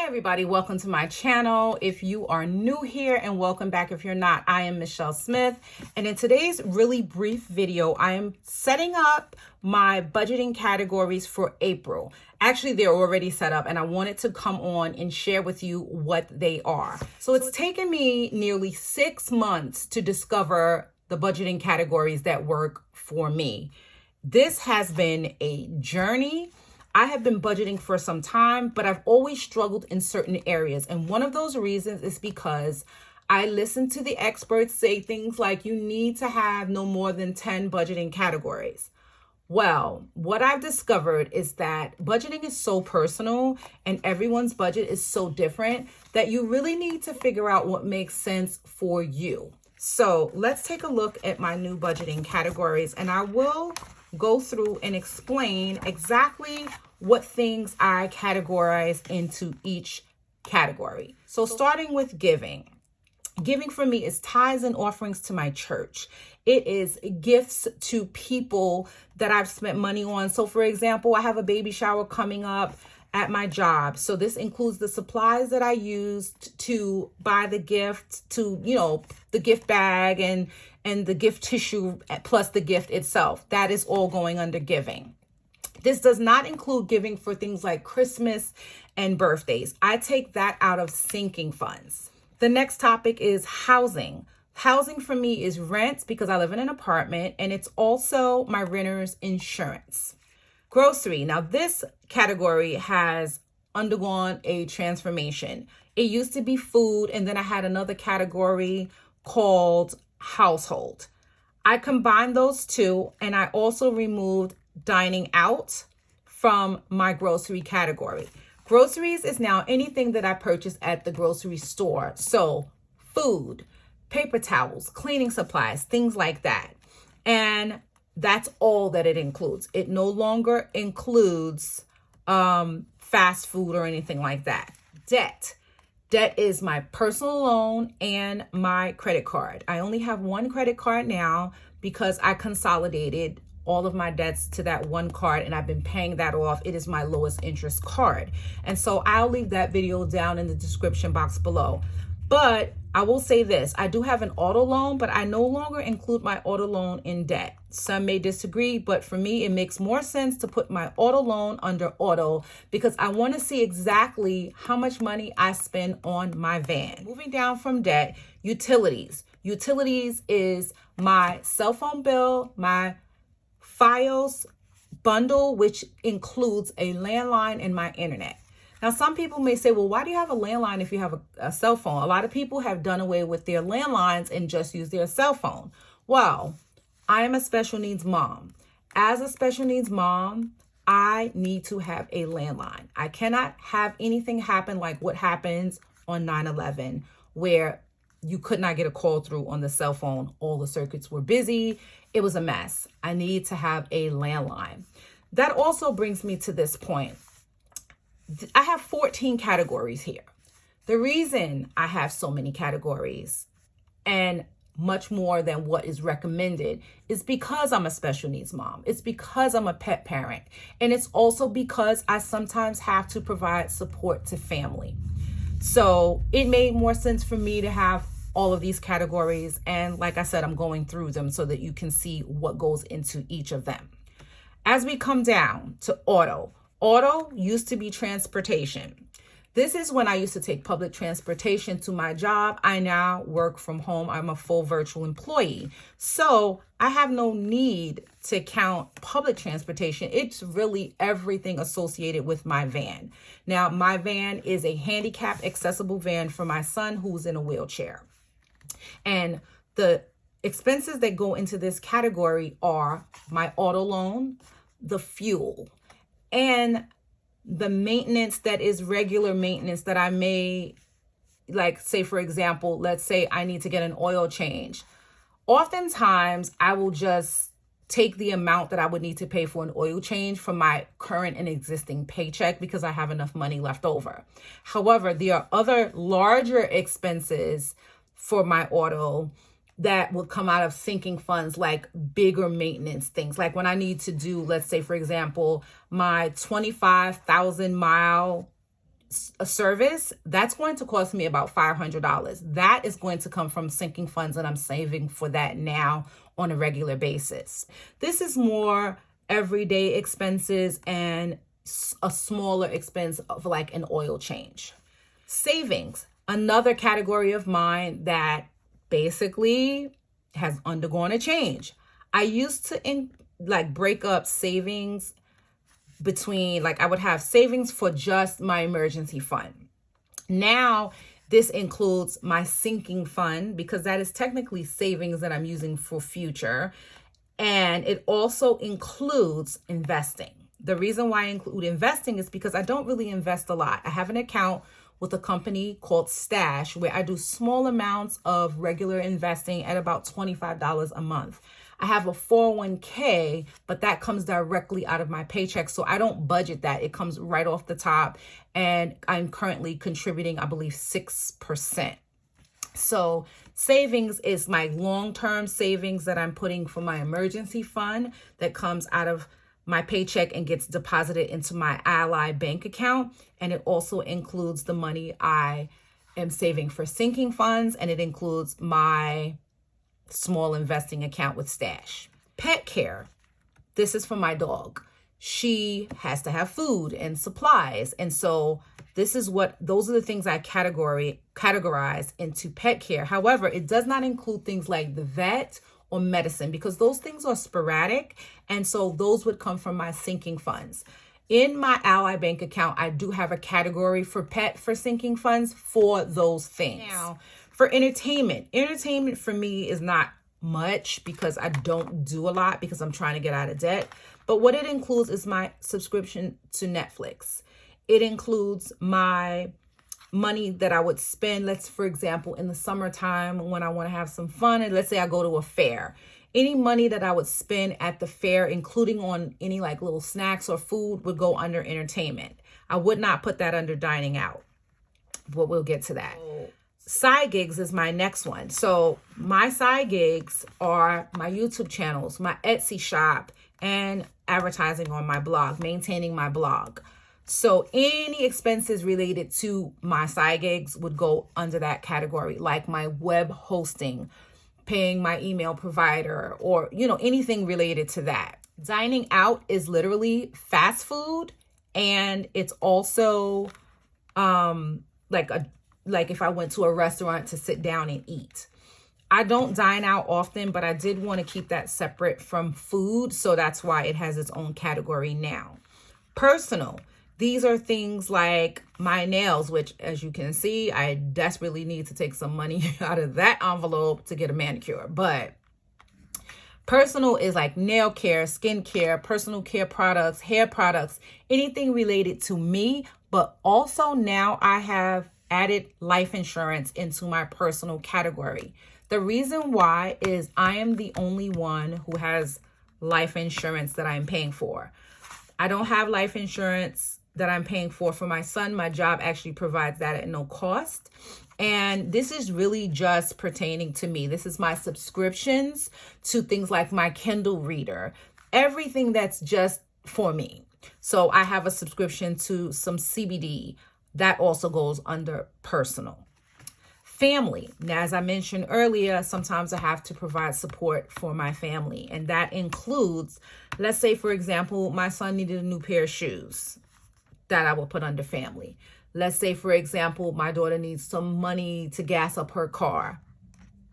Everybody, welcome to my channel. If you are new here, and welcome back if you're not, I am Michelle Smith, and in today's really brief video, I am setting up my budgeting categories for April. Actually, they're already set up, and I wanted to come on and share with you what they are. So it's taken me nearly 6 months to discover the budgeting categories that work for me. This has been a journey. I have been budgeting for some time, but I've always struggled in certain areas. And one of those reasons is because I listen to the experts say things like you need to have no more than 10 budgeting categories. Well, what I've discovered is that budgeting is so personal and everyone's budget is so different that you really need to figure out what makes sense for you. So let's take a look at my new budgeting categories, and I will go through and explain exactly what things I categorize into each category. So starting with giving. Giving for me is tithes and offerings to my church. It is gifts to people that I've spent money on. So for example, I have a baby shower coming up at my job. So this includes the supplies that I used to buy the gift, to, the gift bag and the gift tissue plus the gift itself. That is all going under giving. This does not include giving for things like Christmas and birthdays. I take that out of sinking funds. The next topic is housing. Housing for me is rent because I live in an apartment, and it's also my renter's insurance. Grocery. Now this category has undergone a transformation. It used to be food, and then I had another category called household. I combined those two, and I also removed dining out from my grocery category. Groceries is now anything that I purchase at the grocery store. So food, paper towels, cleaning supplies, things like that. And that's all that it includes. It no longer includes fast food or anything like that. Debt. Debt is my personal loan and my credit card. I only have one credit card now because I consolidated all of my debts to that one card, and I've been paying that off. It is my lowest interest card. And so I'll leave that video down in the description box below. But I will say this, I do have an auto loan, but I no longer include my auto loan in debt. Some may disagree, but for me, it makes more sense to put my auto loan under auto because I want to see exactly how much money I spend on my van. Moving down from debt, utilities. Utilities is my cell phone bill, my Files bundle, which includes a landline and my internet. Now, some people may say, well, why do you have a landline if you have a cell phone? A lot of people have done away with their landlines and just use their cell phone. Well, I am a special needs mom. As a special needs mom, I need to have a landline. I cannot have anything happen like what happens on 9/11, where you could not get a call through on the cell phone. All the circuits were busy. It was a mess. I need to have a landline. That also brings me to this point. I have 14 categories here. The reason I have so many categories and much more than what is recommended is because I'm a special needs mom. It's because I'm a pet parent. And it's also because I sometimes have to provide support to family. So it made more sense for me to have all of these categories. And like I said, I'm going through them so that you can see what goes into each of them. As we come down to auto, auto used to be transportation. This is when I used to take public transportation to my job. I now work from home. I'm a full virtual employee. So I have no need to count public transportation. It's really everything associated with my van. Now, my van is a handicap accessible van for my son who's in a wheelchair. And the expenses that go into this category are my auto loan, the fuel, and the maintenance that is regular maintenance that I may, like, say, for example, let's say I need to get an oil change. Oftentimes, I will just take the amount that I would need to pay for an oil change from my current and existing paycheck because I have enough money left over. However, there are other larger expenses for my auto that will come out of sinking funds, like bigger maintenance things. Like when I need to do, let's say, for example, my 25,000 mile a service, that's going to cost me about $500. That is going to come from sinking funds, and I'm saving for that now on a regular basis. This is more everyday expenses and a smaller expense of like an oil change. Savings, another category of mine that basically has undergone a change. I used to break up savings between, like, I would have savings for just my emergency fund. Now this includes my sinking fund, because that is technically savings that I'm using for future. And it also includes investing. The reason why I include investing is because I don't really invest a lot. I have an account with a company called Stash where I do small amounts of regular investing at about $25 a month. I have a 401k, but that comes directly out of my paycheck. So I don't budget that. It comes right off the top. And I'm currently contributing, I believe, 6%. So savings is my long-term savings that I'm putting for my emergency fund that comes out of my paycheck and gets deposited into my Ally bank account. And it also includes the money I am saving for sinking funds, and it includes my small investing account with Stash. Pet care. This is for my dog. She has to have food and supplies. And so those are the things I categorize into pet care. However, it does not include things like the vet or medicine, because those things are sporadic. And so those would come from my sinking funds. In my Ally bank account, I do have a category for sinking funds for those things. Now, for entertainment for me is not much because I don't do a lot because I'm trying to get out of debt. But what it includes is my subscription to Netflix. It includes my money that I would spend, for example, in the summertime when I want to have some fun, and let's say I go to a fair. Any money that I would spend at the fair, including on any like little snacks or food, would go under entertainment. I would not put that under dining out, but we'll get to that. Side gigs is my next one. So my side gigs are my YouTube channels, my Etsy shop, and advertising on my blog, maintaining my blog. So any expenses related to my side gigs would go under that category, like my web hosting, paying my email provider, or, anything related to that. Dining out is literally fast food. And it's also like if I went to a restaurant to sit down and eat. I don't dine out often, but I did want to keep that separate from food. So that's why it has its own category now. Personal. These are things like my nails, which, as you can see, I desperately need to take some money out of that envelope to get a manicure. But personal is like nail care, skin care, personal care products, hair products, anything related to me. But also now I have added life insurance into my personal category. The reason why is I am the only one who has life insurance that I'm paying for. I don't have life insurance that I'm paying for my son. My job actually provides that at no cost. And this is really just pertaining to me. This is my subscriptions to things like my Kindle reader, everything that's just for me. So I have a subscription to some CBD that also goes under personal. Family. Now, as I mentioned earlier, sometimes I have to provide support for my family. And that includes, let's say, for example, my son needed a new pair of shoes. That I will put under family. Let's say, for example, my daughter needs some money to gas up her car.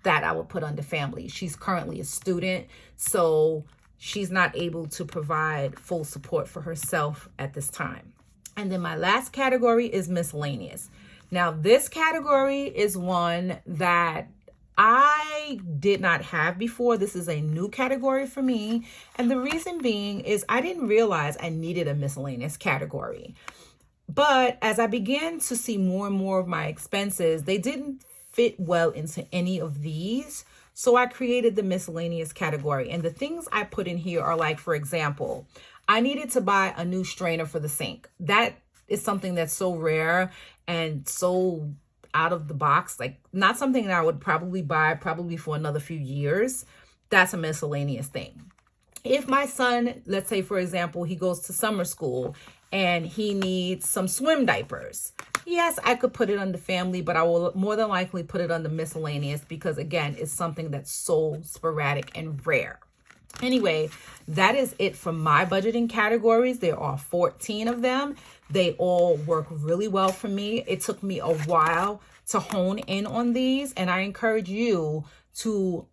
That I will put under family. She's currently a student, so she's not able to provide full support for herself at this time. And then my last category is miscellaneous. Now, this category is one that I did not have before. This is a new category for me. And the reason being is I didn't realize I needed a miscellaneous category. But as I began to see more and more of my expenses, they didn't fit well into any of these. So I created the miscellaneous category. And the things I put in here are like, for example, I needed to buy a new strainer for the sink. That is something that's so rare and so out of the box, like not something that I would probably buy for another few years. That's a miscellaneous thing. If my son, let's say, for example, he goes to summer school and he needs some swim diapers. Yes, I could put it under family, but I will more than likely put it under miscellaneous because, again, it's something that's so sporadic and rare. Anyway, that is it for my budgeting categories. There are 14 of them. They all work really well for me. It took me a while to hone in on these, and I encourage you to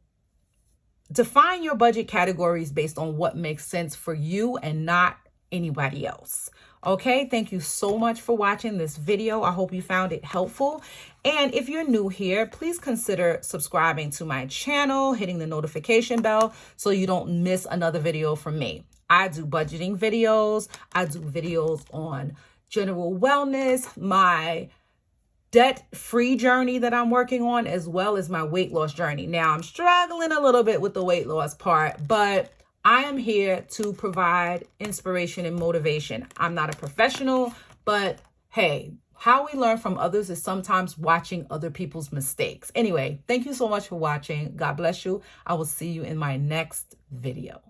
define your budget categories based on what makes sense for you and not anybody else. Okay, thank you so much for watching this video. I hope you found it helpful. And if you're new here, please consider subscribing to my channel, hitting the notification bell so you don't miss another video from me. I do budgeting videos. I do videos on general wellness, my debt-free journey that I'm working on, as well as my weight loss journey. Now, I'm struggling a little bit with the weight loss part, but I am here to provide inspiration and motivation. I'm not a professional, but hey, how we learn from others is sometimes watching other people's mistakes. Anyway, thank you so much for watching. God bless you. I will see you in my next video.